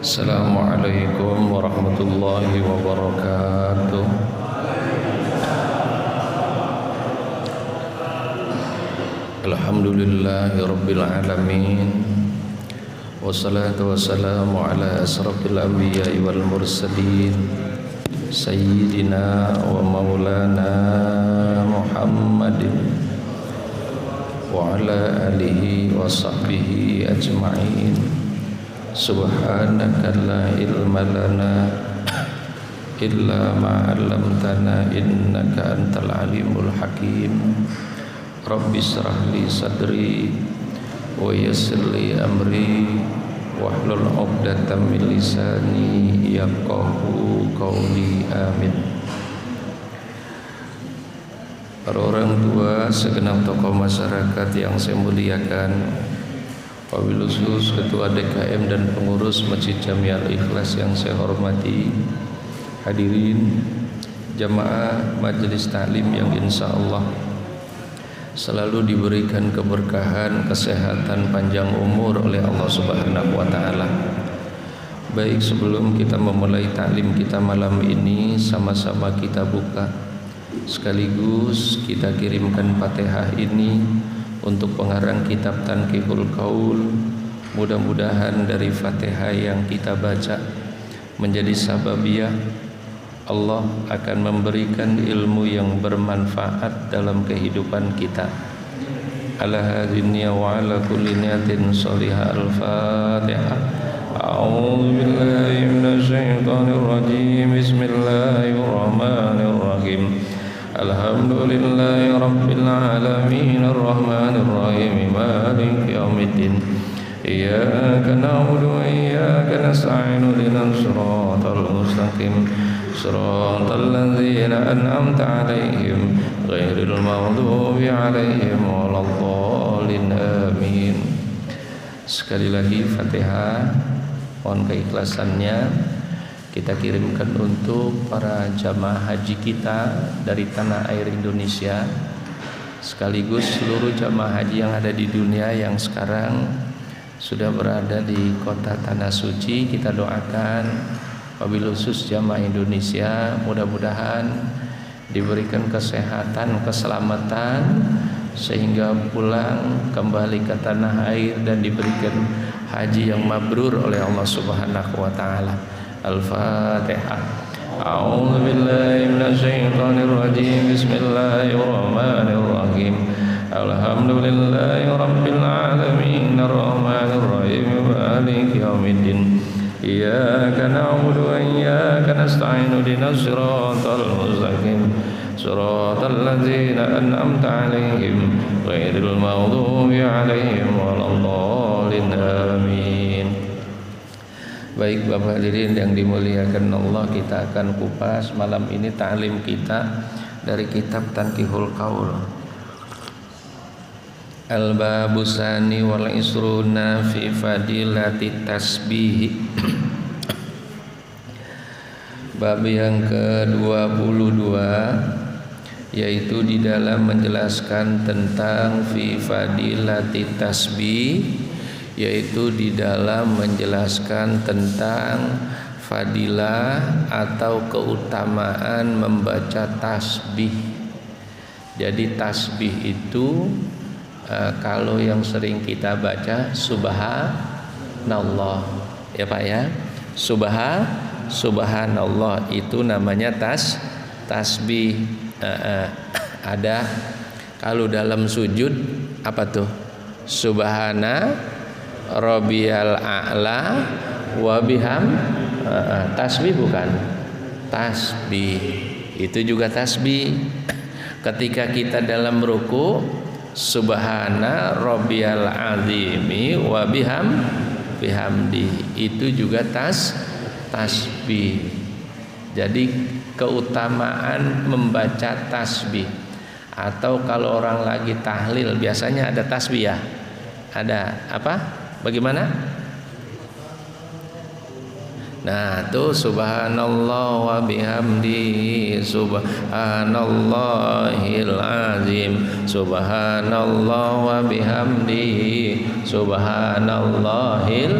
Assalamualaikum warahmatullahi wabarakatuh. Alhamdulillahi rabbil alamin. Wassalatu wassalamu ala asrafil anbiya'i wal mursalin Sayyidina wa maulana Muhammadin wa ala alihi wa sahbihi ajma'in. Subhanaka la ilma lana illa ma 'allamtana innaka antal alimul hakim. Rabbi shrah li sadri wa yassir li amri wahlul 'uqdatam min lisani yafqahu qawli. Amin. Para orang tua, segenap tokoh masyarakat yang saya muliakan, wabil khusus Ketua DKM dan pengurus Masjid Jami'al Ikhlas yang saya hormati, hadirin jamaah majelis taklim yang insya Allah selalu diberikan keberkahan, kesehatan, panjang umur oleh Allah Subhanahu wa Ta'ala. Baik, sebelum kita memulai taklim kita malam ini, sama-sama kita buka sekaligus kita kirimkan Fatihah ini untuk pengarang kitab Tanqihul Qaul. Mudah-mudahan dari Fatihah yang kita baca menjadi sababiyah Allah akan memberikan ilmu yang bermanfaat dalam kehidupan kita. Ala hadhihi wa ala kulli niyatin shalihah. Al-Fatihah. A'udzu billahi minasy syaithanir rajim. Bismillahirrahmanirrahim. Alhamdulillahi rabbil alamin arrahmanir rahim maliki yaumiddin. Iyyaka na'budu wa iyyaka nasta'in ihdinas siratal mustaqim siratal ladzina an'amta 'alaihim ghairil maghdubi 'alaihim waladdallin. Amin. Sekali lagi Fatihah, mohon keikhlasannya kita kirimkan untuk para jamaah haji kita dari tanah air Indonesia, sekaligus seluruh jamaah haji yang ada di dunia yang sekarang sudah berada di kota Tanah Suci. Kita doakan wabil khusus jamaah Indonesia, mudah-mudahan diberikan kesehatan, keselamatan sehingga pulang kembali ke tanah air dan diberikan haji yang mabrur oleh Allah Subhanahu wa Ta'ala. Al-Fatihah. A'udzu billahi minasy syaithanir rajim. Bismillahirrahmanirrahim. Alhamdulillahi rabbil alamin arrahmanir rahim maliki yaumiddin. Iyyaka na'budu wa iyyaka nasta'in ihdinas siratal mustaqim siratal ladzina an'amta 'alaihim ghairil maghdubi 'alaihim waladdallin. Amin. Baik Bapak hadirin yang dimuliakan Allah, kita akan kupas malam ini ta'lim kita dari kitab Tanqihul Qaul. Al-babusani wal isruna fi fadilati tasbih. Bab yang ke-22, yaitu di dalam menjelaskan tentang fi fadilati tasbih, yaitu di dalam menjelaskan tentang fadilah atau keutamaan membaca tasbih. Jadi tasbih itu kalau yang sering kita baca subhanallah, ya Pak ya, subhanallah itu namanya tasbih. Ada kalau dalam sujud apa tuh? Subhana Rabbiyal a'la wa biham. Tasbih bukan? Tasbih itu juga tasbih. Ketika kita dalam ruku, subhana rabbiyal azimi wa bihamdi, itu juga tasbih. Jadi keutamaan membaca tasbih. Atau kalau orang lagi tahlil biasanya ada tasbih ya. Ada apa? Bagaimana? Nah, tuh subhanallah wa bihamdihi subhanallahil azim, subhanallah wa bihamdihi subhanallahil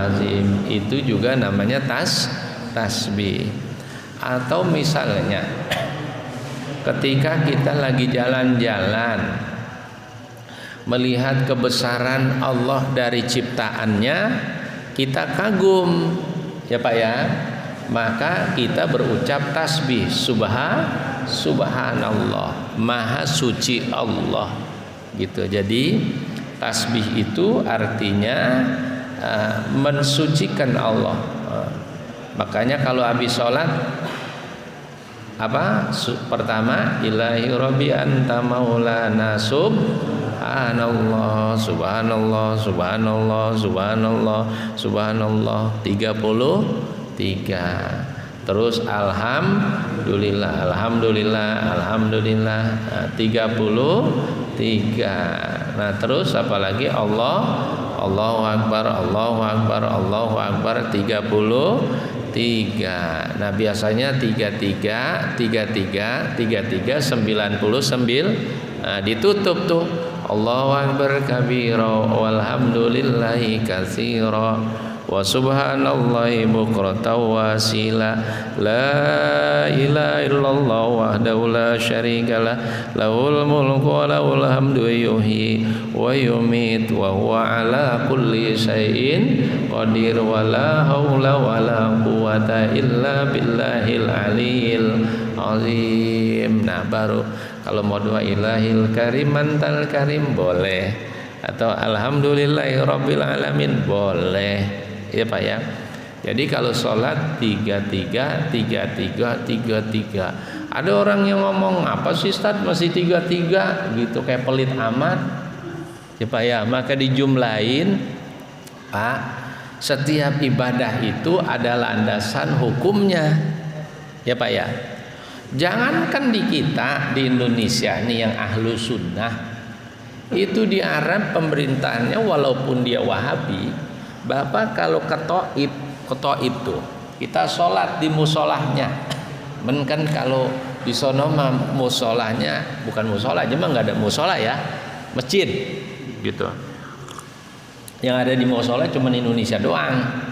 azim. Itu juga namanya tasbih. Atau misalnya ketika kita lagi jalan-jalan melihat kebesaran Allah dari ciptaannya, kita kagum ya Pak ya, maka kita berucap tasbih, subhanallah, maha suci Allah gitu. Jadi tasbih itu artinya mensucikan Allah. Makanya kalau habis sholat apa? Pertama, ilahi rabbi anta maulana subhanallah, subhanallah, subhanallah, subhanallah, subhanallah 33. Terus alhamdulillah, alhamdulillah, alhamdulillah 33. Nah, terus apalagi Allahu akbar, Allahu akbar, Allahu akbar 33. Nah, biasanya 33, 99. Nah, ditutup tuh. Allahu akbar kabira walhamdulillahi katsira wa subhanallahi bukratan wasila la ilaha illallah wahdahu la syarikalah lahul mulku wa lahul hamdu yuhyi wa yumit wa huwa ala kulli syai'in qadir wa la haula wa la quwwata illa billahil aliyil azim. Nah, baru kalau mau doa ilahil karim antal karim boleh, atau alhamdulillahi rabbil alamin boleh. Ya Pak ya. Jadi kalau sholat 33. Ada orang yang ngomong, apa sih Ustaz masih 33 gitu, kayak pelit amat. Ya Pak ya. Maka dijumlahin Pak, setiap ibadah itu ada landasan hukumnya. Ya Pak ya. Jangankan di kita di Indonesia nih yang ahlu sunnah, itu di Arab pemerintahannya walaupun dia Wahabi, Bapak kalau ke Taif tuh kita sholat di musolahnya, kan kalau di sono mah musolahnya bukan musola aja mah nggak ada musola ya, masjid gitu. Yang ada di musola cuma Indonesia doang.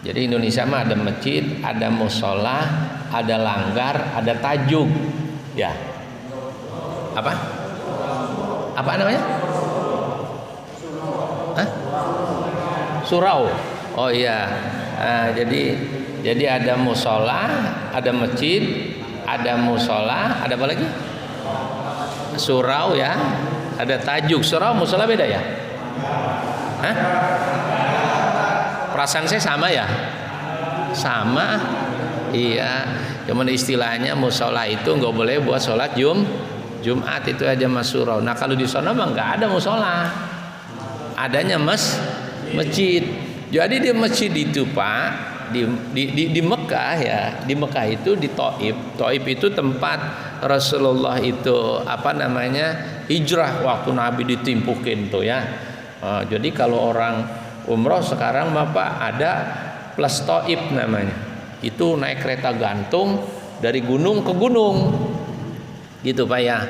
Jadi Indonesia mah ada masjid, ada musola, ada langgar, ada tajuk, ya. Apa namanya? Hah? Surau. Oh iya. Nah, jadi ada musola, ada masjid, ada musola, ada apa lagi? Surau ya. Ada tajuk. Surau, musola beda ya? Hah? Perasaan saya sama ya? Sama. Iya. Cuman istilahnya musola itu nggak boleh buat sholat Jumat, itu aja mas surau. Nah kalau di sana mah nggak ada musola. Adanya masjid. Jadi di masjid itu Pak, di Mekah ya, di Mekah itu di Taif. Taif itu tempat Rasulullah itu hijrah waktu Nabi ditimpukin tuh ya. Jadi kalau orang umroh sekarang Bapak ada plus Taif namanya. Itu naik kereta gantung dari gunung ke gunung. Gitu Pak ya.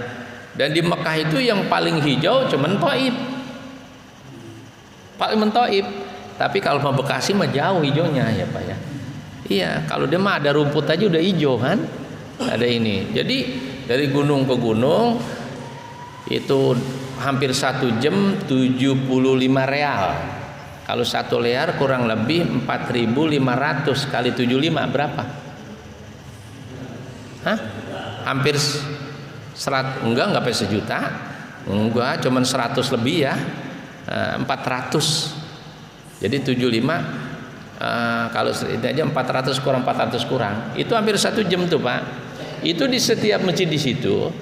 Dan di Mekah itu yang paling hijau cuman Taif. Paling Taif. Tapi kalau mau Bekasi mah jauh hijaunya ya Pak ya. Iya, kalau dia mah ada rumput aja udah hijau kan. Ada ini. Jadi dari gunung ke gunung itu hampir 1 jam 75 real. Kalau 1 lear kurang lebih 4.500 kali 75 berapa? Hah? Hampir 100, enggak sampai sejuta. Enggak, cuman 100 lebih ya. 400. Jadi 75 kalau itu aja 400 kurang itu hampir 1 jam tuh Pak. Itu di setiap masjid di situ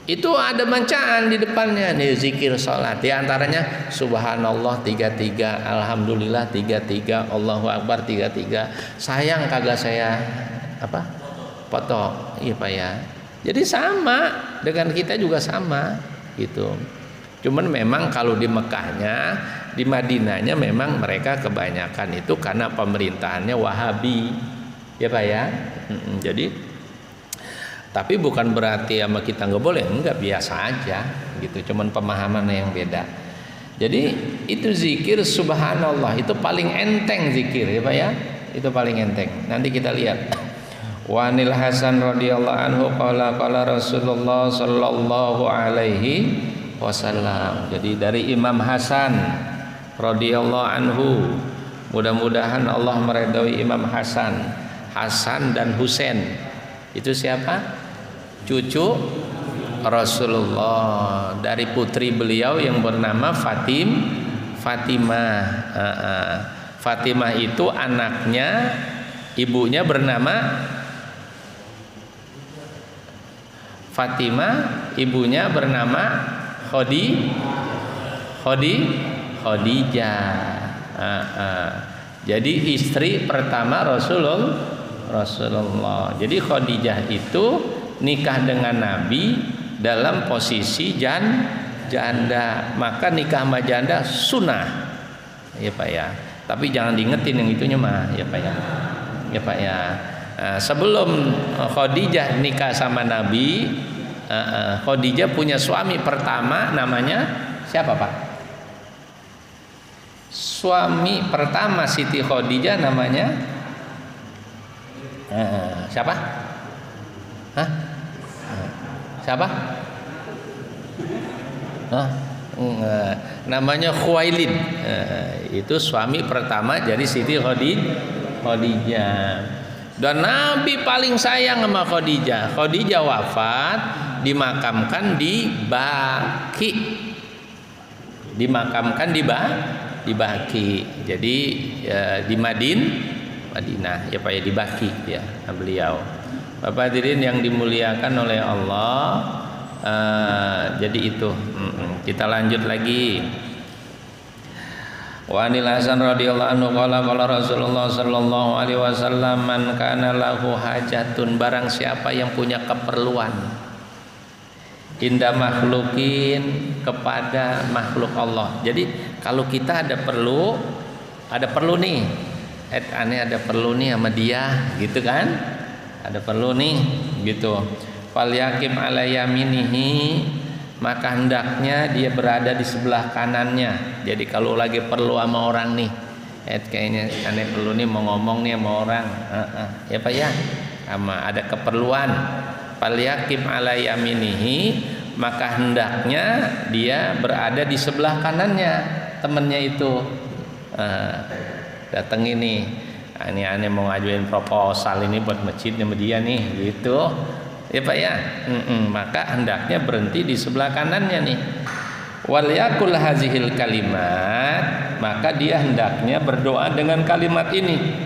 itu ada bacaan di depannya nih, zikir sholat. Di antaranya subhanallah 33, alhamdulillah 33, Allahu akbar 33. Sayang kagak saya foto. Iya Pak ya. Jadi sama dengan kita juga sama gitu. Cuman memang kalau di Mekahnya, di Madinahnya memang mereka kebanyakan itu karena pemerintahannya Wahabi, ya Pak ya. Jadi, tapi bukan berarti sama kita nggak boleh, enggak, biasa aja gitu. Cuman pemahamannya yang beda. Jadi itu zikir subhanallah, itu paling enteng zikir ya Pak ya. Itu paling enteng. Nanti kita lihat. Wa anil Hasan radhiyallahu anhu qala Rasulullah sallallahu alaihi wasallam. Jadi dari Imam Hasan radhiyallahu anhu, mudah-mudahan Allah meridhoi Imam Hasan. Hasan dan Husain itu siapa? Cucu Rasulullah, dari putri beliau yang bernama Fatimah. Fatimah itu anaknya, ibunya bernama Fatimah, ibunya bernama Khadijah. Jadi istri pertama Rasulullah. Jadi Khadijah itu nikah dengan Nabi dalam posisi janda. Maka nikah sama janda sunnah ya Pak ya. Tapi jangan diingetin yang itunya mah ya Pak ya. Ya Pak ya. Sebelum Khadijah nikah sama Nabi, Khadijah punya suami pertama namanya siapa Pak? Suami pertama Siti Khadijah namanya siapa? Hah? Siapa? Namanya Khuwailid. Itu suami pertama jadi Siti Khadijah. Dan Nabi paling sayang sama Khadijah. Khadijah wafat, dimakamkan di Baqi. Dimakamkan di Baqi. Jadi di Madinah ya Pak ya, di Baqi ya beliau. Bapak hadirin yang dimuliakan oleh Allah, jadi itu kita lanjut lagi. Wa anil Hasan radhiyallahu anhu qala Rasulullah sallallahu alaihi wasallam, man kana lahu hajatun, barang siapa yang punya keperluan inda makhlukin, kepada makhluk Allah. Jadi kalau kita ada perlu nih, aneh ada perlu nih sama dia gitu kan, ada perlu nih gitu, fal yakim ala yaminihi, maka hendaknya dia berada di sebelah kanannya. Jadi kalau lagi perlu sama orang nih, kayaknya aneh perlu nih mau ngomong nih sama orang, ya Pak ya, sama ada keperluan, fal yakim ala yaminihi, maka hendaknya dia berada di sebelah kanannya temennya itu. Datang ini aneh mau ngajuin proposal ini buat masjid sama dia nih gitu ya Pak ya. Maka hendaknya berhenti di sebelah kanannya nih. Wal yakul hazihil kalimat, maka dia hendaknya berdoa dengan kalimat ini.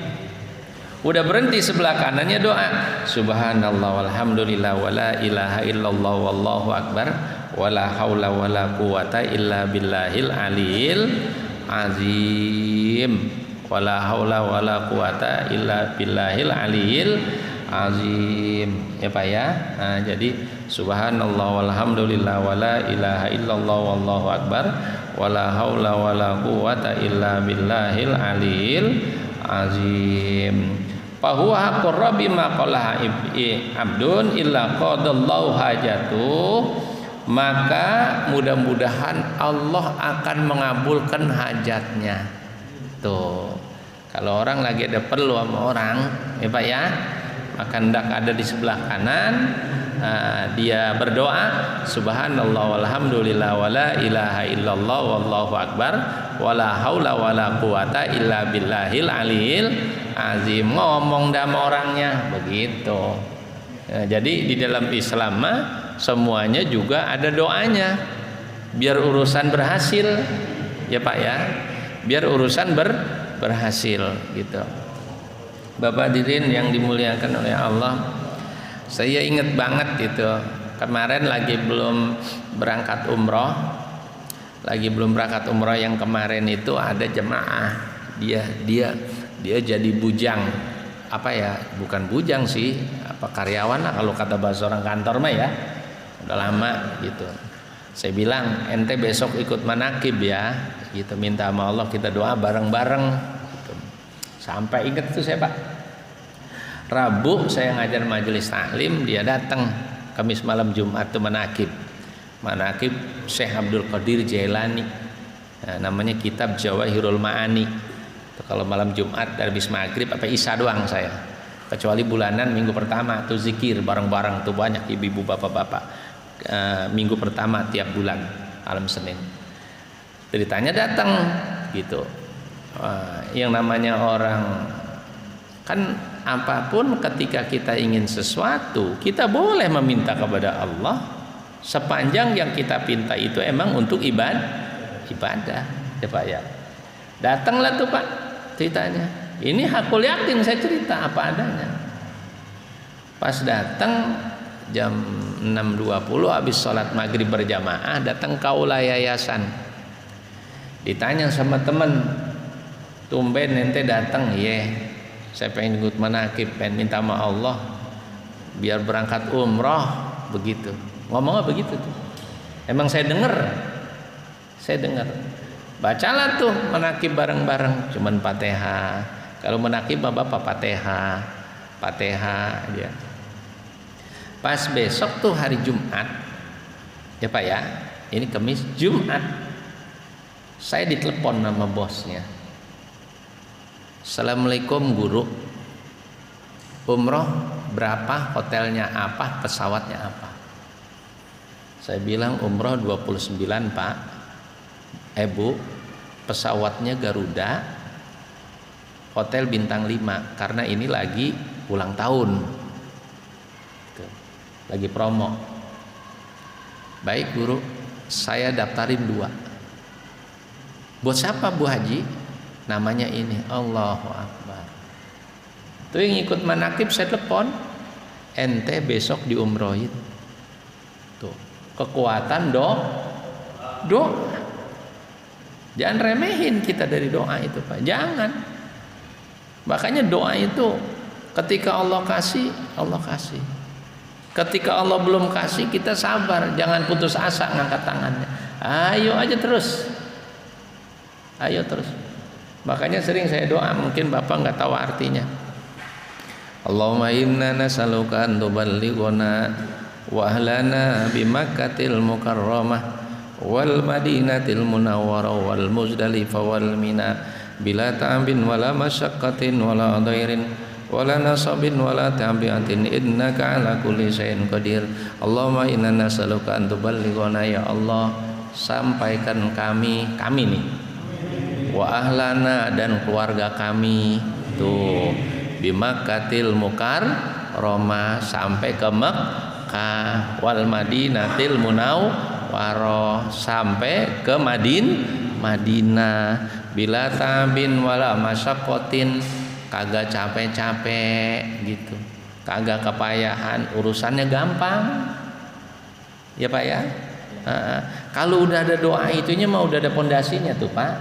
Udah berhenti sebelah kanannya, doa subhanallah walhamdulillah wala ilaha illallah wallahu akbar wala haula wala quwata illa billahil aliyil azim, wala haula wala quwata illa billahil aliyil azim ya Pak ya. Jadi subhanallah walhamdulillah wala ilaha illallah wallahu akbar wala haula wala quwata illa billahil aliyil azim. Fa huwa haqqur rabbi ma qala abdun illa qadallahu hajatuh, maka mudah-mudahan Allah akan mengabulkan hajatnya. Tuh, kalau orang lagi ada perlu sama orang ya Pak ya, maka hendak ada di sebelah kanan, dia berdoa subhanallah walhamdulillah wala ilaha illallah wallahu akbar wala haula wala quwata illa billahil aliyil azim. Ngomong sama orangnya begitu. Jadi di dalam Islam mah semuanya juga ada doanya biar urusan berhasil ya Pak ya, biar urusan berhasil gitu. Bapak hadirin yang dimuliakan oleh Allah, saya ingat banget itu kemarin lagi belum berangkat umroh, yang kemarin itu ada jemaah dia jadi bujang, apa ya, bukan bujang sih, apa karyawan lah kalau kata bahasa orang kantor mah ya, udah lama gitu. Saya bilang ente besok ikut manakib ya, gitu, minta sama Allah kita doa bareng-bareng gitu. Sampai ingat itu saya Pak, Rabu saya ngajar majelis taklim, dia datang. Kamis malam Jumat itu manakib Syekh Abdul Qadir Jailani Nah, namanya kitab Jawahirul Ma'ani. Kalau malam Jumat dari habis maghrib apa isya doang saya. Kecuali bulanan minggu pertama tuh zikir bareng-bareng tuh banyak ibu-ibu bapak-bapak. Minggu pertama tiap bulan malam Senin. Ceritanya datang gitu. Yang namanya orang kan apapun ketika kita ingin sesuatu kita boleh meminta kepada Allah sepanjang yang kita pinta itu emang untuk ibadah ya Pak ya. Datanglah tuh Pak ceritanya. Ini hakul yakin saya cerita apa adanya. Pas datang jam 6.20 habis sholat maghrib berjamaah datang kaula yayasan. Ditanya sama teman, tumben ente datang, saya pengen ikut manakib, pengen minta sama Allah biar berangkat umroh begitu. Ngomongnya begitu tuh. Emang saya dengar. Bacalah tuh manakib bareng-bareng, cuman Fatihah. Kalau manakib Bapak Fatihah aja. Pas besok tuh hari Jumat, ya Pak ya, ini Kamis, Jumat, saya ditelepon sama bosnya. Assalamualaikum guru, umroh berapa, hotelnya apa, pesawatnya apa? Saya bilang umroh 29 Pak, Bu, pesawatnya Garuda, hotel bintang 5 karena ini lagi ulang tahun, lagi promo. Baik guru, saya daftarin 2. Buat siapa Bu Haji? Namanya ini. Allahu Akbar. Tuh yang ikut manakib saya telepon, ente besok diumrohin. Tuh kekuatan doa. Jangan remehin kita dari doa itu Pak. Jangan. Makanya doa itu ketika Allah kasih, Allah kasih. Ketika Allah belum kasih kita sabar, jangan putus asa ngangkat tangannya. Ayo aja terus. Ayo terus. Makanya sering saya doa, mungkin Bapak nggak tahu artinya. Allahumma inna nas'aluka an tuballighuna wa ahlana bi Makkatil Mukarramah wal Madinatil Munawwarah wal Muzdalifah wal Mina bila ta'abin wala masyaqqatin wala dhairin wala nasabin wala tabi'atin innaka ala kulli syai'in qadir. Allahumma inna nas'aluka an tuballighuna, ya Allah sampaikan kami nih wa ahlana dan keluarga kami tuh bi Makkatil Mukarramah sampai ke Mekkah wal Madinatil Munawwarah sampai ke Madinah bila tabin wala masyaqqatin, kagak capek-capek gitu, kagak kepayahan, urusannya gampang ya Pak ya. Kalau udah ada doa itunya mah udah ada pondasinya tuh Pak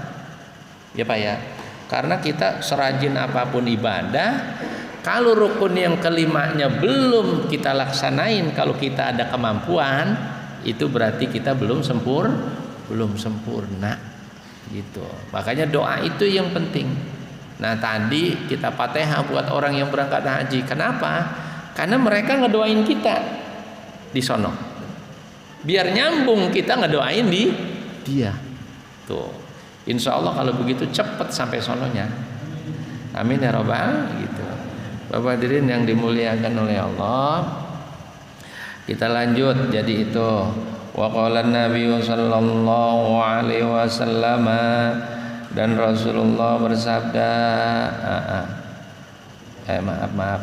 ya Pak ya. Karena kita serajin apapun ibadah, kalau rukun yang kelimanya belum kita laksanain, kalau kita ada kemampuan, itu berarti kita belum sempurna gitu. Makanya doa itu yang penting. Nah tadi kita Fatihah buat orang yang berangkat haji. Kenapa? Karena mereka ngedoain kita di sono. Biar nyambung kita ngedoain di dia. Tuh. Insya Allah kalau begitu cepat sampai sononya. Amin ya robbal gitu. Bapak hadirin yang dimuliakan oleh Allah, kita lanjut. Jadi itu waqala Nabi sallallahu alaihi wasallam, dan Rasulullah bersabda, maaf.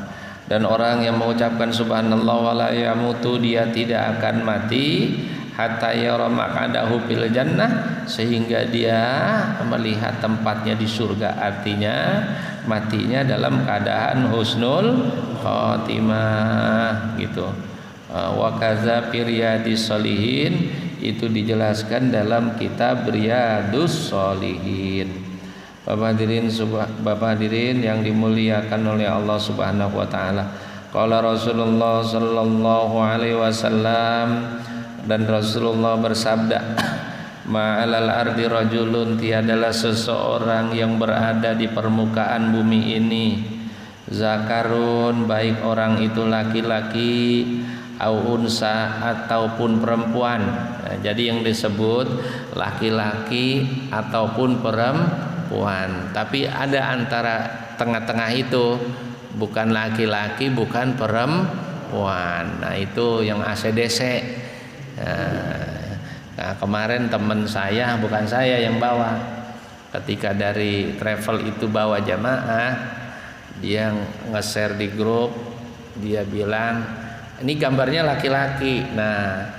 Dan orang yang mengucapkan subhanallah wala yamutu, dia tidak akan mati hatta yara maq'adahu fil jannah, sehingga dia melihat tempatnya di surga. Artinya matinya dalam keadaan husnul khotimah gitu. Wa kadza fi riyadis sholihin, itu dijelaskan dalam kitab Riyadus Sholihin. Bapak hadirin yang dimuliakan oleh Allah Subhanahu wa taala. Qala Rasulullah sallallahu alaihi wasallam, dan Rasulullah bersabda, ma'alal ardi rajulun, tiadalah seseorang yang berada di permukaan bumi ini, zakarun, baik orang itu laki-laki au unsa ataupun perempuan. Nah, jadi yang disebut laki-laki ataupun perempuan. Tapi ada antara tengah-tengah itu, bukan laki-laki, bukan perempuan. Nah, itu yang ACDC. Nah, kemarin teman saya, bukan saya yang bawa. Ketika dari travel itu bawa jamaah, dia nge-share di grup, dia bilang, ini gambarnya laki-laki. Nah,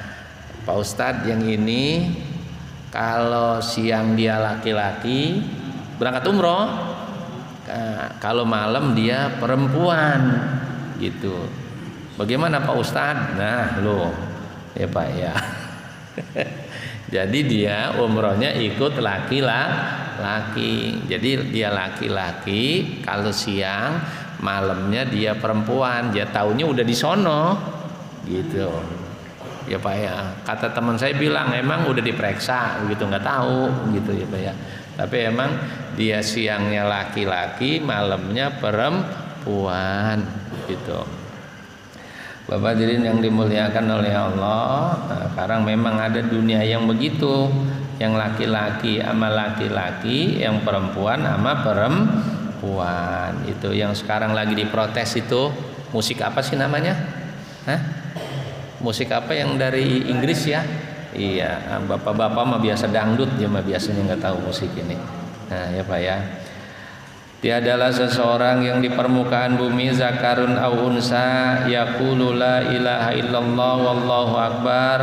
Pak Ustadz yang ini kalau siang dia laki-laki berangkat umroh, kalau malam dia perempuan gitu. Bagaimana Pak Ustadz? Nah, loh ya Pak ya. Jadi dia umrohnya ikut laki-laki. Jadi dia laki-laki, kalau siang, malamnya dia perempuan. Dia taunya udah di sono gitu. Ya Pak ya. Kata teman saya bilang emang udah diperiksa gitu, nggak tahu gitu ya Pak ya. Tapi emang dia siangnya laki-laki, malamnya perempuan gitu. Bapak hadirin yang dimuliakan oleh Allah, nah, sekarang memang ada dunia yang begitu, yang laki-laki sama laki-laki, yang perempuan sama perempuan. Itu yang sekarang lagi diprotes itu, musik apa sih namanya? Hah? Musik apa yang dari Inggris ya? Iya, bapak-bapak mah biasa dangdut, dia mah biasanya nggak tahu musik ini. Nah ya Pak ya. Tiadalah seseorang yang di permukaan bumi zakarun au unsa yaqulu la ilaha illallah wallahu akbar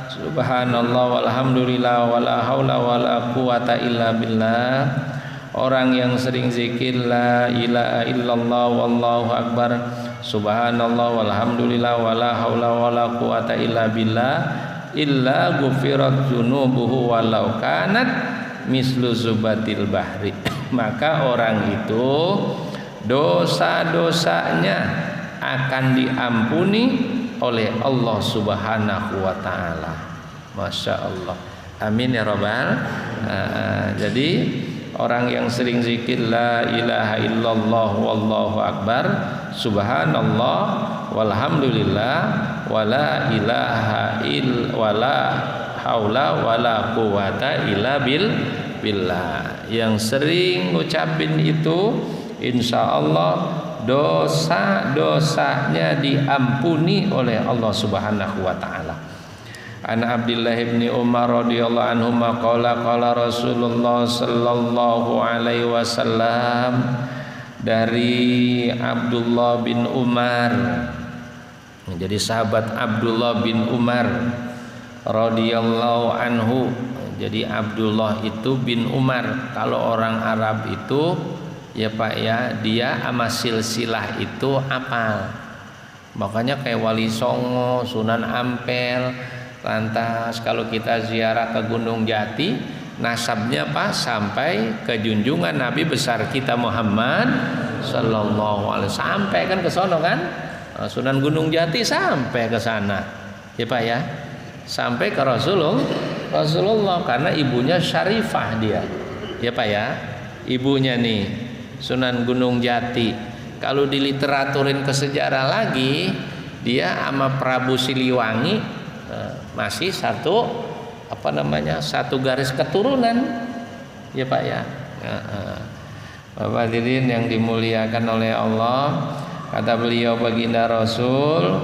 subhanallah walhamdulillah wala haula wala quwata illa billah. Orang yang sering zikir la ilaha illallah wallahu akbar subhanallah walhamdulillah wala haula wala quwata illa billah illa ghufirat dzunubuhu walau kanat mislu zubatil bahri. Maka orang itu dosa-dosanya akan diampuni oleh Allah Subhanahu wa taala. Masya Allah. Amin ya rabbal. Jadi orang yang sering zikir la ilaha illallah wallahu akbar subhanallah walhamdulillah wala ilaha wala haula wala quwata illa billah. Yang sering ngucapin itu insya Allah dosa-dosanya diampuni oleh Allah Subhanahu wa taala. An Abdullah bin Umar radhiyallahu anhu qala Rasulullah sallallahu alaihi wasallam, dari Abdullah bin Umar. Jadi sahabat Abdullah bin Umar radhiyallahu anhu. Jadi Abdullah itu bin Umar. Kalau orang Arab itu ya Pak ya, dia sama silsilah itu apal. Makanya kayak Wali Songo, Sunan Ampel. Lantas kalau kita ziarah ke Gunung Jati, nasabnya Pak sampai ke junjungan Nabi besar kita Muhammad sallallahu alaihi wasallam. Sampai kan ke sono kan? Sunan Gunung Jati sampai ke sana. Ya Pak ya. Sampai ke Rasulullah karena ibunya Syarifah dia. Ya Pak ya. Ibunya nih Sunan Gunung Jati. Kalau diliteraturin ke sejarah lagi, dia sama Prabu Siliwangi masih satu satu garis keturunan. Ya Pak ya. Bapak hadirin yang dimuliakan oleh Allah, kata beliau baginda Rasul,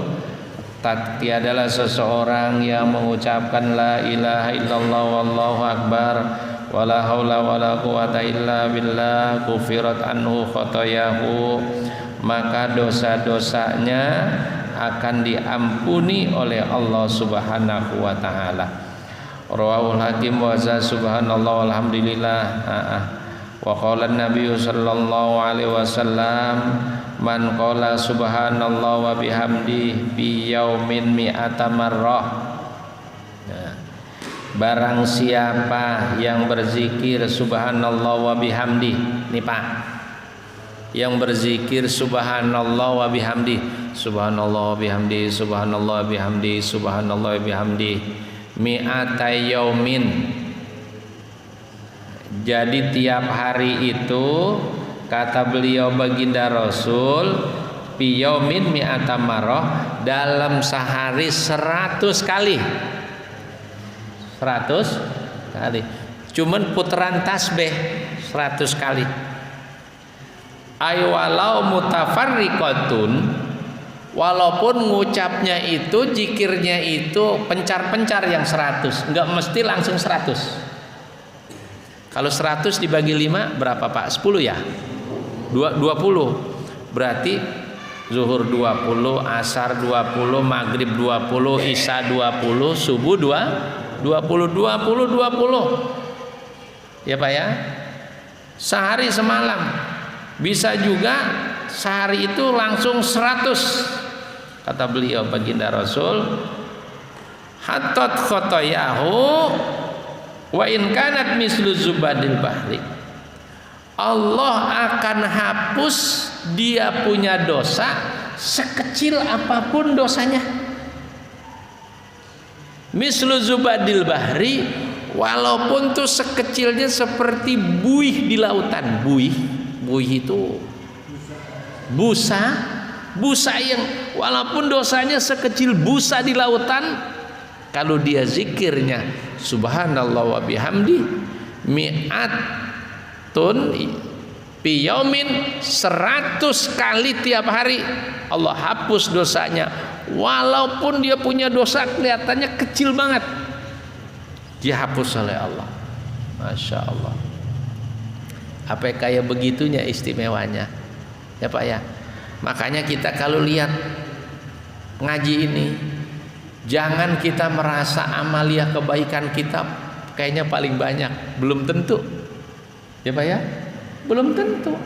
tiadalah seseorang yang mengucapkan la ilaha illallah wallahu akbar wala haula wala quwata illa billah ghufirat anhu khotoyahu, maka dosa-dosanya akan diampuni oleh Allah Subhanahu wa taala. Rawahul Hakim wa subhanallah walhamdulillah. Wa qala an-nabiy sallallahu alaihi wasallam, man qala subhanallah wa bihamdi bi yaumin mi'ata marrah. Barang siapa yang berzikir subhanallah wa bihamdi, nih Pak, yang berzikir subhanallah wa bihamdi, subhanallah wa bihamdi, subhanallah wa bihamdi, subhanallah wa bihamdi, mi'ata yaumin. Jadi tiap hari itu, kata beliau baginda Rasul, fi yaumin mi'ata marrah, dalam sehari 100 kali. 100 kali. Cuman putaran tasbih 100 kali. Ay walau mutafarriqatun, walaupun ngucapnya itu, zikirnya itu pencar-pencar yang 100, enggak mesti langsung 100. Kalau 100 dibagi 5 berapa Pak? 10 ya? 20. Berarti zuhur 20, asar 20, maghrib 20, isya 20, subuh 20, 20. Ya Pak ya? Sehari semalam. Bisa juga sehari itu langsung 100. Kata beliau baginda Rasul, hatot khotoyahu wa in kanat mislu zubadil bahri. Allah akan hapus dia punya dosa sekecil apapun dosanya. Mislu zubadil bahri, walaupun tuh sekecilnya seperti buih di lautan. Buih itu busa yang walaupun dosanya sekecil busa di lautan, kalau dia zikirnya subhanallah wa bihamdi mi'atun fi yaumin, 100 kali tiap hari, Allah hapus dosanya. Walaupun dia punya dosa kelihatannya kecil banget, dihapus oleh Allah. Masya Allah. Apa kayak begitunya istimewanya, ya Pak ya. Makanya kita kalau lihat ngaji ini, jangan kita merasa amalia kebaikan kita kayaknya paling banyak. Belum tentu, ya Pak ya. Belum tentu.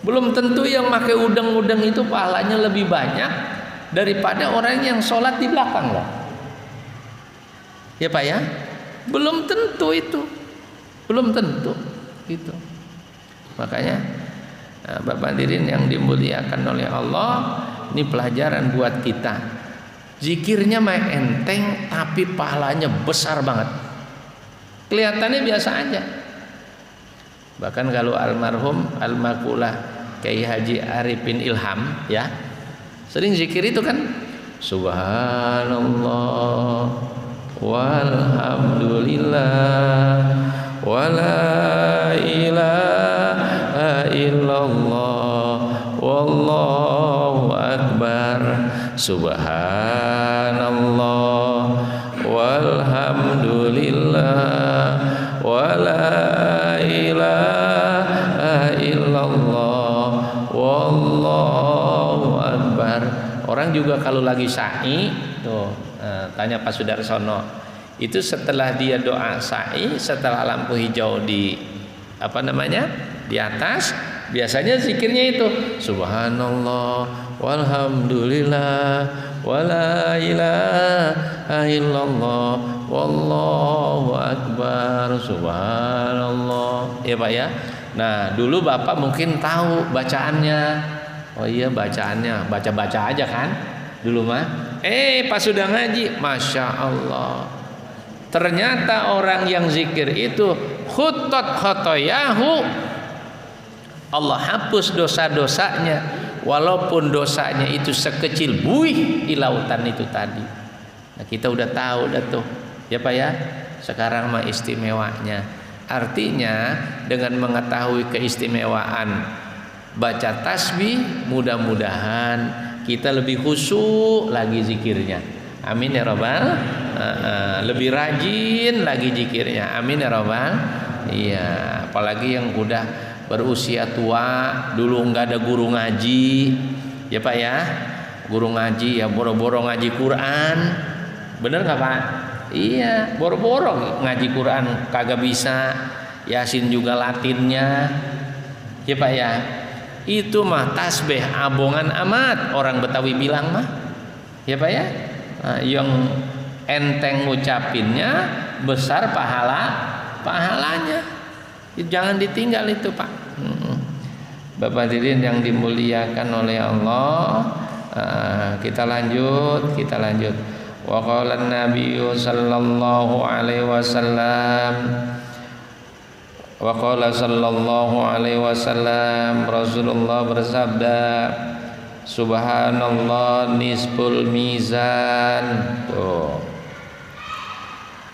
Belum tentu yang pakai udeng-udeng itu pahalanya lebih banyak daripada orang yang sholat di belakang loh, ya Pak ya. Belum tentu itu, belum tentu itu. Makanya Bapak hadirin yang dimuliakan oleh Allah, ini pelajaran buat kita. Zikirnya mah enteng tapi pahalanya besar banget. Kelihatannya biasa aja. Bahkan kalau almarhum almarhumah Kiai Haji Arifin Ilham ya, sering zikir itu kan subhanallah walhamdulillah wala ilaha illallah wallahu akbar, subhanallah walhamdulillah wala ilaha illallah wallahu akbar. Orang juga kalau lagi sa'i tuh, tanya Pak Sudarsono, itu setelah dia doa sa'i, setelah lampu hijau di di atas, biasanya zikirnya itu subhanallah walhamdulillah wala ilaha illallah wallahu akbar, subhanallah, ya Pak ya. Nah dulu Bapak mungkin tahu bacaannya. Oh iya bacaannya, baca-baca aja kan dulu mah. Pas sudah ngaji, Masya Allah, ternyata orang yang zikir itu khuttat khotoyahu, Allah hapus dosa-dosanya, walaupun dosanya itu sekecil buih di lautan itu tadi. Nah kita udah tahu dah tuh, ya Pak ya. Sekarang mah istimewanya, artinya dengan mengetahui keistimewaan baca tasbih, mudah-mudahan kita lebih khusyuk lagi zikirnya. Amin ya Rabbal. Lebih rajin lagi zikirnya. Amin ya Rabbal. Iya, apalagi yang udah berusia tua, dulu nggak ada guru ngaji, ya Pak ya. Guru ngaji ya boro-boro ngaji Quran, bener nggak Pak? Iya, boro-boro ngaji Quran kagak bisa, Yasin juga Latinnya, ya Pak ya. Itu mah tasbih abongan amat, orang Betawi bilang mah, ya Pak ya. Nah, yang enteng ngucapinnya, besar pahalanya. Jangan ditinggal itu Pak. Bapak hadirin yang dimuliakan oleh Allah, kita lanjut. Wa qala an-nabiy sallallahu alaihi wasallam, wa qala sallallahu alaihi wasallam, Rasulullah bersabda, Subhanallah nisful mizan. Tuh.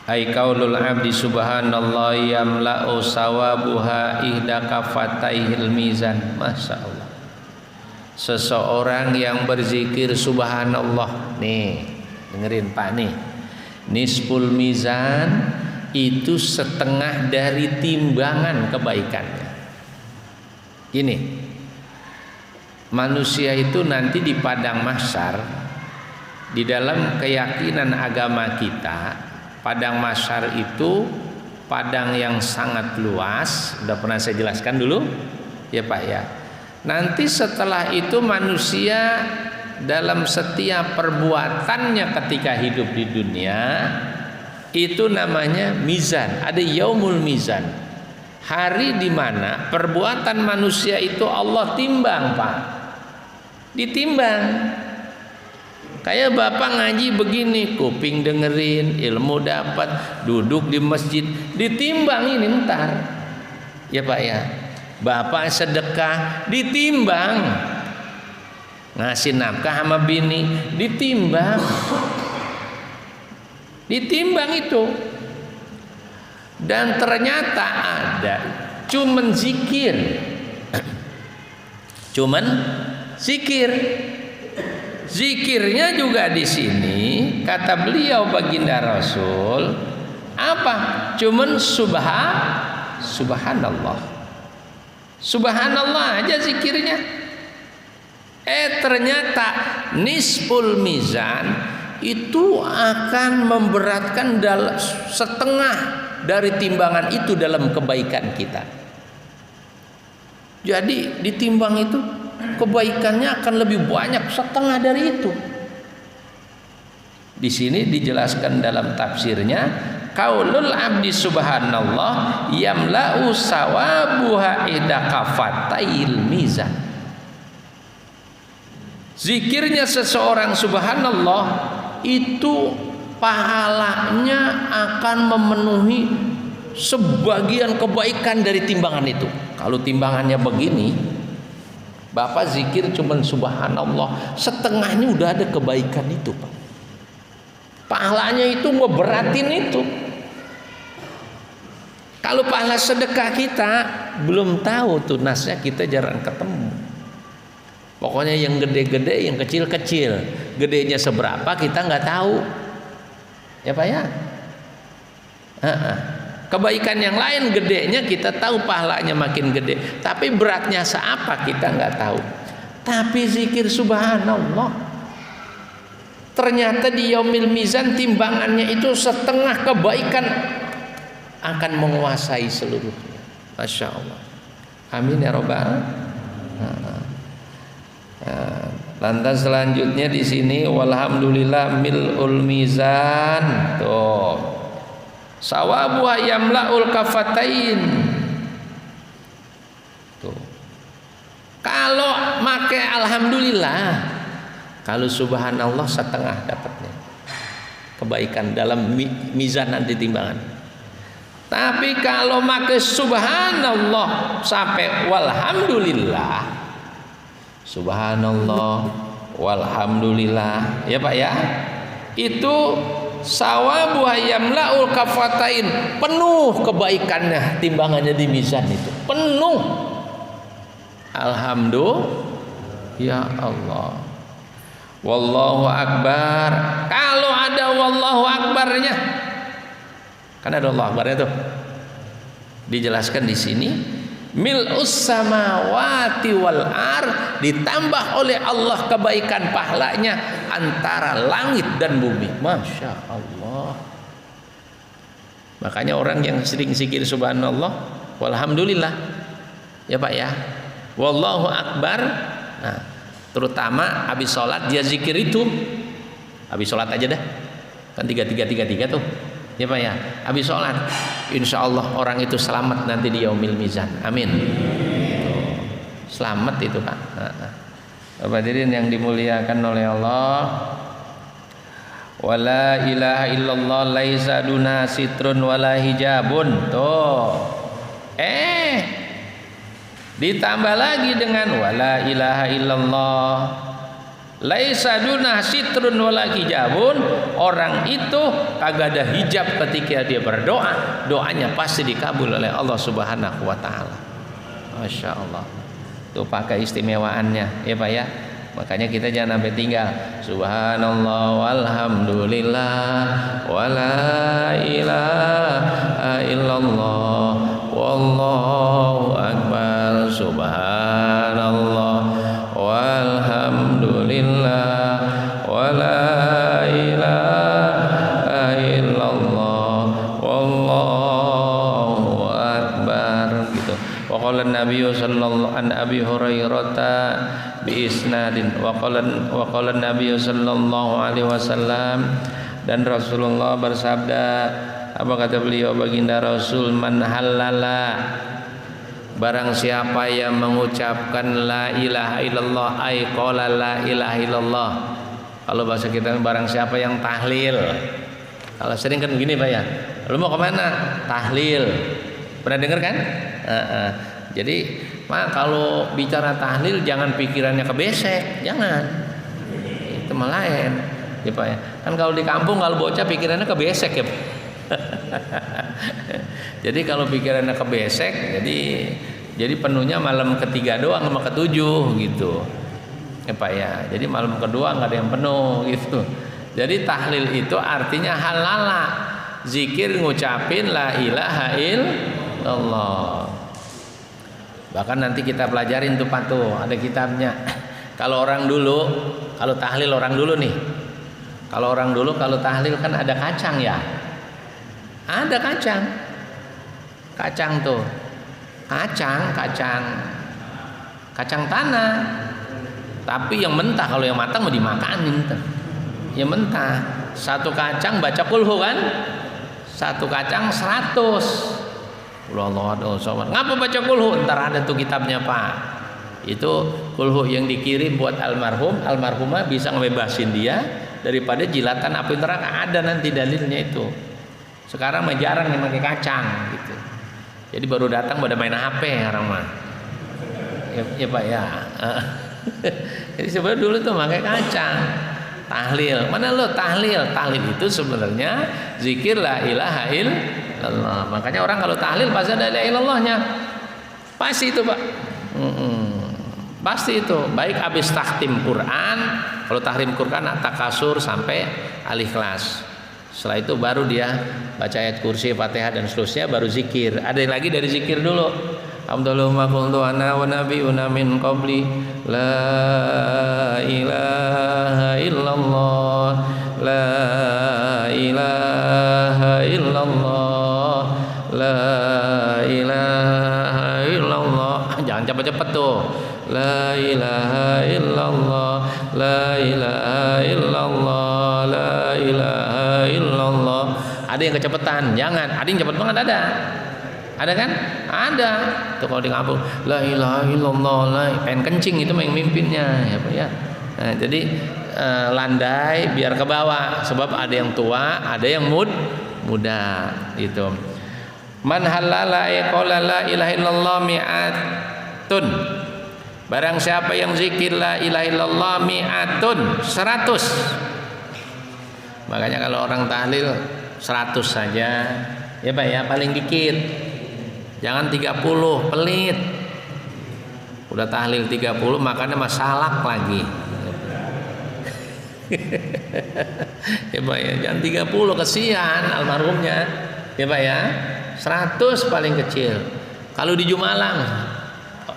Ai qaulul abdi subhanallah yamla'u sawabuha ihda kafataihil mizan. Masya Allah. Seseorang yang berzikir subhanallah, nih dengerin Pak nih, nisful mizan itu setengah dari timbangan kebaikannya. Gini, manusia itu nanti di padang mahsyar, di dalam keyakinan agama kita, padang mahsyar itu padang yang sangat luas. Udah pernah saya jelaskan dulu ya Pak ya. Nanti setelah itu manusia dalam setiap perbuatannya ketika hidup di dunia itu namanya mizan. Ada yaumul mizan, hari di mana perbuatan manusia itu Allah timbang Pak, ditimbang. Kayak bapak ngaji begini, kuping dengerin, ilmu dapat, duduk di masjid, ditimbang ini ntar. Ya Pak ya. Bapak sedekah, ditimbang. Ngasih nafkah sama bini, ditimbang. Ditimbang itu. Dan ternyata ada cuman zikir. Cuman zikir. Zikirnya juga di sini kata beliau baginda Rasul apa? Cuman subhanallah. Subhanallah aja zikirnya. Ternyata nisful mizan itu akan memberatkan setengah dari timbangan itu dalam kebaikan kita. Jadi ditimbang itu kebaikannya akan lebih banyak setengah dari itu. Di sini dijelaskan dalam tafsirnya, qaulul abdi subhanallah yamla'u sawabuha ida kafatail mizan. Zikirnya seseorang subhanallah itu pahalanya akan memenuhi sebagian kebaikan dari timbangan itu. Kalau timbangannya begini, Bapak zikir cuman subhanallah, setengahnya udah ada kebaikan itu Pak. Pahalanya itu ngeberatin itu. Kalau pahala sedekah kita belum tahu tuh, nasnya kita jarang ketemu. Pokoknya yang gede-gede, yang kecil-kecil, gedenya seberapa kita nggak tahu. Ya Pak ya. Kebaikan yang lain gedenya kita tahu, pahalanya makin gede, tapi beratnya seapa kita nggak tahu. Tapi zikir subhanallah, ternyata di yaumil mizan timbangannya itu setengah kebaikan akan menguasai seluruhnya. Masya Allah. Amin ya robbal. Lantas selanjutnya di sini walhamdulillah mil'ul mizan. Tuh. Sawabu yamla'ul kafatain. Tuh. Kalau make alhamdulillah, kalau subhanallah setengah dapatnya kebaikan dalam mizan nanti timbangan. Tapi kalau make subhanallah sampai walhamdulillah, subhanallah walhamdulillah ya Pak ya, itu sawabu yamla'ul kafatain, penuh kebaikannya, timbangannya di mizan itu penuh. Alhamdulillah ya Allah. Wallahu akbar. Kalau ada wallahu akbarnya, kan ada Allahu akbarnya tuh, dijelaskan di sini mil'us samawati wal ar, ditambah oleh Allah kebaikan pahalanya antara langit dan bumi. Masya Allah. Makanya orang yang sering zikir subhanallah walhamdulillah ya Pak ya, wallahu akbar, nah terutama habis sholat dia zikir itu, habis sholat aja dah, kan 3 tuh ya Pak ya, habis sholat insya Allah orang itu selamat nanti di yaumil mizan. Amin. Selamat itu Pak. Bapak hadirin yang dimuliakan oleh Allah, wala ilaha illallah laisa duna sitrun wala hijabun. Tuh ditambah lagi dengan wala ilaha illallah Laisa dunah sitrun wala hijabun. Orang itu kagak ada hijab ketika dia berdoa, doanya pasti dikabul oleh Allah Subhanahu wa taala. Masya Allah. Itu pakai istimewaannya ya Pak ya. Makanya kita jangan sampai tinggal. Subhanallah walhamdulillah wala ilaha illallah wallahu akbar. Subhanallah walhamdulillah wala ilaha illallah wallahu akbar gitu. Wa qala an-nabiy sallallahu an Abi Hurairah bi isnadin wa qala an-nabiy sallallahu alaihi wasallam, dan Rasulullah bersabda, apa kata beliau baginda Rasul, man halala, barang siapa yang mengucapkan la ilaha illallah ay qala la ilaha illallah. Kalau bahasa kita barang siapa yang tahlil. Kalau sering kan begini Pak ya, lu mau kemana? Tahlil. Pernah dengar kan? Jadi Mak, kalau bicara tahlil jangan pikirannya kebesek, jangan. Itu malah lain. Ya Pak ya. Kan kalau di kampung kalau bocah pikirannya kebesek ya. Jadi kalau pikirannya kebesek, jadi penuhnya malam ketiga doang sama ketujuh gitu. Ya Pak ya. Jadi malam kedua nggak ada yang penuh gitu. Jadi tahlil itu artinya halala, zikir ngucapin la ilaha illallah. Bahkan nanti kita pelajarin tuh Pak tuh, ada kitabnya. Kalau orang dulu, kalau tahlil orang dulu nih. Kalau orang dulu kalau tahlil kan ada kacang ya. Ada kacang. Kacang tuh. Kacang tanah. Tapi yang mentah, kalau yang matang mau dimakanin tuh. Yang mentah. Satu kacang baca kulhu kan? Satu kacang 100. Allah, ngapa baca kulhu? Ntar ada tuh kitabnya Pak. Itu kulhu yang dikirim buat almarhumah bisa ngebebasin dia daripada jilatan api neraka. Ada nanti dalilnya itu. Sekarang mah jarang yang pakai kacang gitu. Jadi baru datang pada main HP orang mah. Ya Pak ya. Jadi sebenarnya dulu tuh pakai kacang. Tahlil. Mana lo tahlil? Tahlil itu sebenarnya zikir la ilaha illallah. Makanya orang kalau tahlil pasti ada la ilaha illallahnya. Pasti itu Pak. Pasti itu. Baik habis tahtim Quran, kalau tahrim Quran takasur sampai al-ikhlas. Setelah itu baru dia baca ayat kursi, Fatihah dan seterusnya, baru zikir. Ada yang lagi dari zikir dulu. Alhamdulillah qultu ana wa nabiyuna min qabli la ilaha illallah la ilaha illallah la ilaha illallah. Jangan cepet-cepet tuh. La ilaha illallah la ilaha illallah la ilaha illallah. Ada yang kecepatan, jangan. Ada yang cepet banget ada kan? Ada. Tuh kalau di kampung la ilaha illallah, pengen kencing itu yang mimpinnya ya Pak ya. Nah, jadi landai biar ke bawah, sebab ada yang tua, ada yang muda gitu. Man halala yaqala la ilaha illallah mi'atun. Barang siapa yang zikir la ilaha illallah mi'atun 100. Makanya kalau orang tahlil 100 saja ya Pak ya, paling dikit. Jangan 30, pelit. Udah tahlil 30 makanya masalak lagi. Ya Pak ya, jangan 30, kesian almarhumnya. Ya Pak ya. 100 paling kecil. Kalau di Jumalang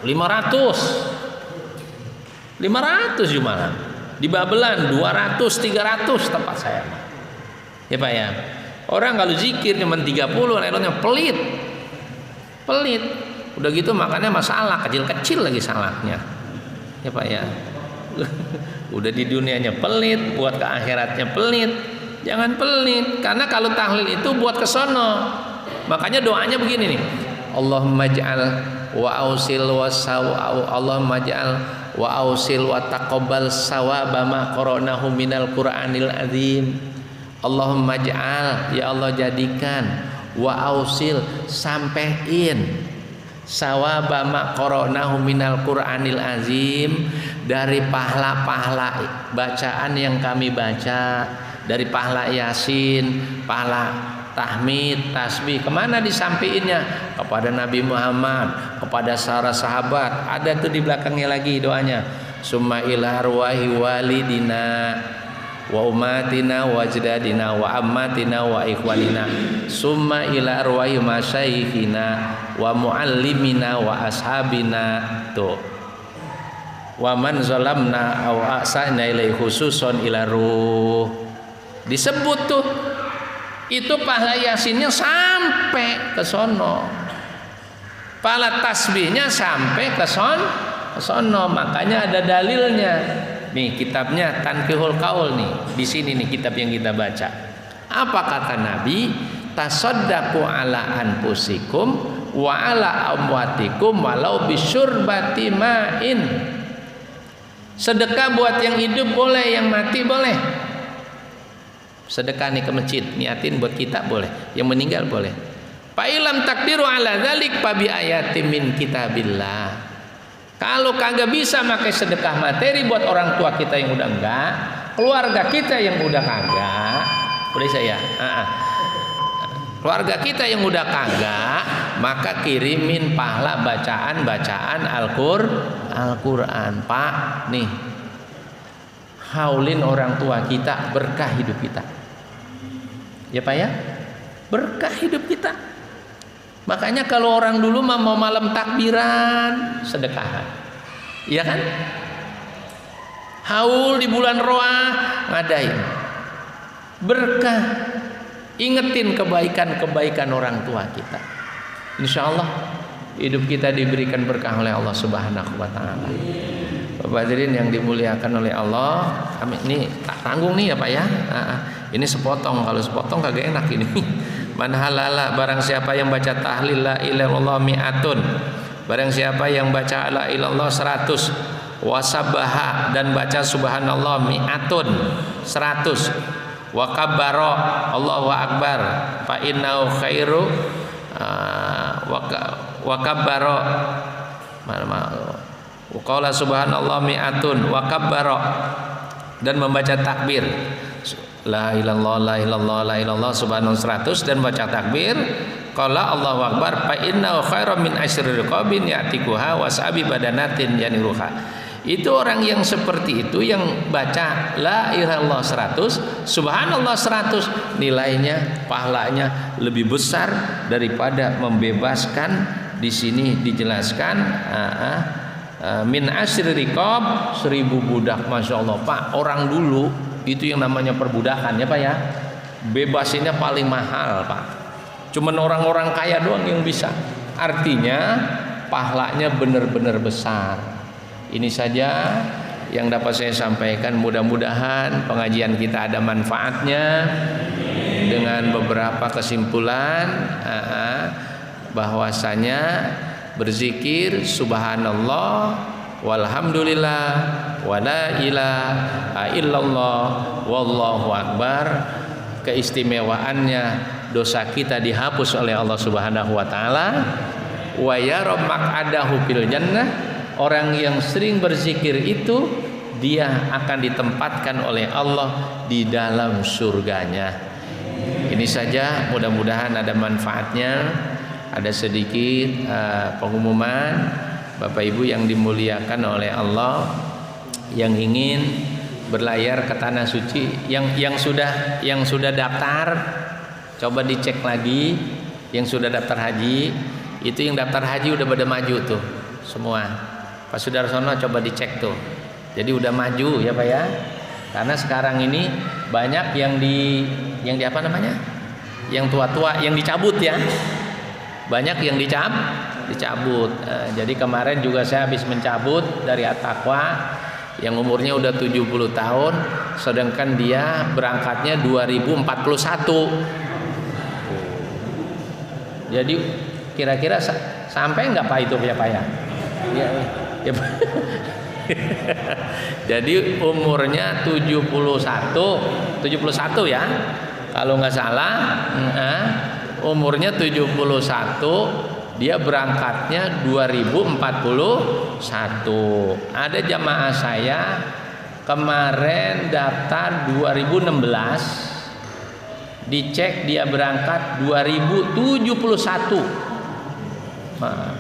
500 Jumalang. Di Babelan 200, 300 tempat saya. Ya Pak ya. Orang kalau zikir cuma 30, akhirnya pelit. Udah gitu makanya masalah kecil-kecil lagi salahnya. Ya Pak ya. Udah di dunianya pelit, buat ke akhiratnya pelit. Jangan pelit, karena kalau tahlil itu buat ke sono. Makanya doanya begini nih. Allahumma ja'al wa ausil wa Allahumma ja'al wa ausil wa taqabbal sawaba ma qara'nahu minal Qur'anil azim. Allahumma ja'al, ya Allah jadikan, wa ausil, sampein sawaba ma qara'nahu minal Qur'anil azim, dari pahala-pahala bacaan yang kami baca, dari pahala Yasin, pahala tahmid, tasbih. Kemana disampaiinnya? Kepada Nabi Muhammad, kepada para sahabat. Ada tuh di belakangnya lagi doanya. Summa ila arwahi walidina wa umatina wa ajdadina wa ammatina wa ikhwanina summa ila arwahi masyayikhina wa muallimina wa ashabina tuh wa man zalamna aw asana ilai khususon ila ruh. Disebut tuh itu pahala Yasinnya sampai ke sono, pahala tasbihnya sampai ke sono. Makanya ada dalilnya. Nih kitabnya Tanqihul Qaul nih, di sini nih kitab yang kita baca. Apa kata Nabi? Tasaddaqu ala anfusikum wa ala amwatikum walau bisyurbati ma'in. Sedekah buat yang hidup boleh, yang mati boleh. Sedekah nih ke masjid, niatin buat kita boleh, yang meninggal boleh. Fa ilam takdiru ala dzalik fa bi ayatin min kitabillah. Kalau kagak bisa pakai sedekah materi buat orang tua kita yang udah enggak, keluarga kita yang udah kagak, boleh saya, keluarga kita yang udah kagak, maka kirimin pahala bacaan Al-Quran. Pak, nih, haulin orang tua kita, berkah hidup kita. Ya Pak ya, berkah hidup kita. Makanya kalau orang dulu mau malam takbiran, sedekahan, iya kan? Haul di bulan Roah ngadain berkah, ingetin kebaikan-kebaikan orang tua kita. Insya Allah hidup kita diberikan berkah oleh Allah Subhanahu Wa Taala. Bapak hadirin yang dimuliakan oleh Allah, kami ini tak tanggung nih ya Pak ya. Ini sepotong, kalau sepotong kagak enak ini. Man halala, barang siapa yang baca tahlil la ilaha illallah mi'atun, barang siapa yang baca la ilallah 100, wasabaha, dan baca subhanallah mi'atun 100, wa kabbara Allahu akbar fa innahu khairu wa kabbara wa qala subhanallah mi'atun wa kabbara, dan membaca takbir la ilallah la ilallah la ilallah subhanallah 100 dan baca takbir qala Allahu akbar fa innahu khairum min asyri riqabin ya'tikuha wa sabi badanatin yaniruha. Itu orang yang seperti itu yang baca la ilallah 100 subhanallah 100 nilainya, pahalanya lebih besar daripada membebaskan. Di sini dijelaskan min asyri riqab, 1000 budak. Masya Allah Pak, orang dulu itu yang namanya perbudakan ya Pak ya, bebasinnya paling mahal Pak, cuman orang-orang kaya doang yang bisa. Artinya pahalanya benar-benar besar. Ini saja yang dapat saya sampaikan. Mudah-mudahan pengajian kita ada manfaatnya, dengan beberapa kesimpulan bahwasanya berzikir subhanallah walhamdulillah wala ilaha illallah wallahu akbar, keistimewaannya dosa kita dihapus oleh Allah Subhanahu wa taala. Wa yara maq'adahu fil jannah, orang yang sering berzikir itu dia akan ditempatkan oleh Allah di dalam surganya. Ini saja, mudah-mudahan ada manfaatnya. Ada sedikit pengumuman Bapak Ibu yang dimuliakan oleh Allah, yang ingin berlayar ke tanah suci, yang sudah daftar, coba dicek lagi. Yang sudah daftar haji, itu yang daftar haji udah pada maju tuh semua. Pak Sudarsono coba dicek tuh. Jadi udah maju ya Pak ya. Karena sekarang ini banyak yang di apa namanya? Yang tua-tua yang dicabut ya. Banyak yang dicabut. Jadi kemarin juga saya habis mencabut dari At-Taqwa yang umurnya udah 70 tahun, sedangkan dia berangkatnya 2041. Jadi kira-kira sampai nggak Pak itu ya Pak ya? Ya, ya. Jadi umurnya 71 ya, kalau nggak salah. Umurnya 71, dia berangkatnya 2041. Ada jamaah saya kemarin daftar 2016, dicek dia berangkat 2071. Nah,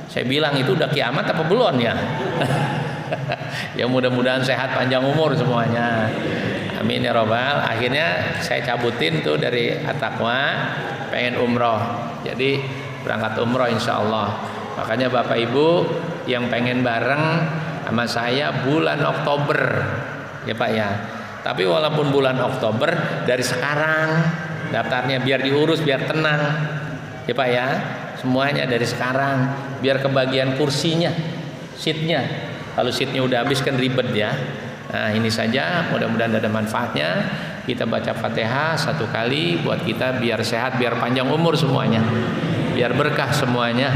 saya bilang itu udah kiamat apa belum ya? Ya mudah-mudahan sehat panjang umur semuanya. Amin ya robbal. Akhirnya saya cabutin tuh dari At-Taqwa, pengen umroh. Jadi berangkat umroh insya Allah. Makanya Bapak Ibu yang pengen bareng sama saya bulan Oktober, ya Pak ya. Tapi walaupun bulan Oktober, dari sekarang daftarnya biar diurus, biar tenang, ya Pak ya. Semuanya dari sekarang, biar kebagian kursinya, seatnya. Kalau seatnya udah habis kan ribet ya. Nah ini saja, mudah-mudahan ada manfaatnya. Kita baca Fatihah 1 kali buat kita biar sehat, biar panjang umur semuanya, biar berkah semuanya,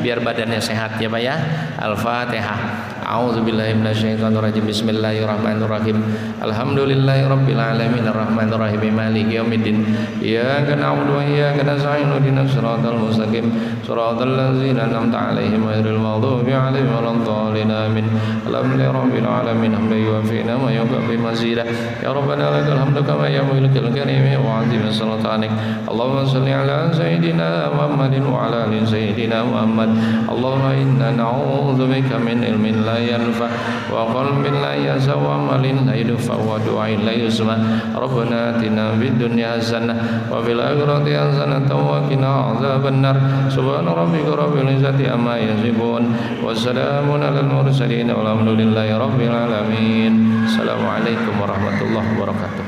biar badannya sehat ya Pak ya. Al-Fatihah. A'udzubillahi minasyaitonirrajim. Bismillahirrahmanirrahim. Alhamdulillahirabbil alamin arrahmanirrahim maliki yaumiddin. Iyyaka na'budu wa iyyaka nasta'in ihdinas siratal mustaqim siratal ladzina an'amta 'alaihim ghairil maghdubi 'alaihim waladdallin amin. Alhamdulillahirabbil alamin hamdan yuwaffi'u wa yukafi mazidah. Ya rabbana lakal hamdu kama yamlikul karim wa 'azim sultanik. Allahumma shalli 'ala sayyidina Muhammadin wa 'ala ali sayyidina Muhammad. Allahumma inna na'udzubika min ilmin la yanfa wa qalbin la yasa wa amalin la yudfa wa du'ain la yusma. Rabbana atina fid dunya hasanah wa fil akhirati hasanah wa qina adzabannar. Subhana rabbika rabbil izzati amma yasifun wa salamun alal mursalin walhamdulillahi rabbil alamin. Assalamualaikum warahmatullahi wabarakatuh.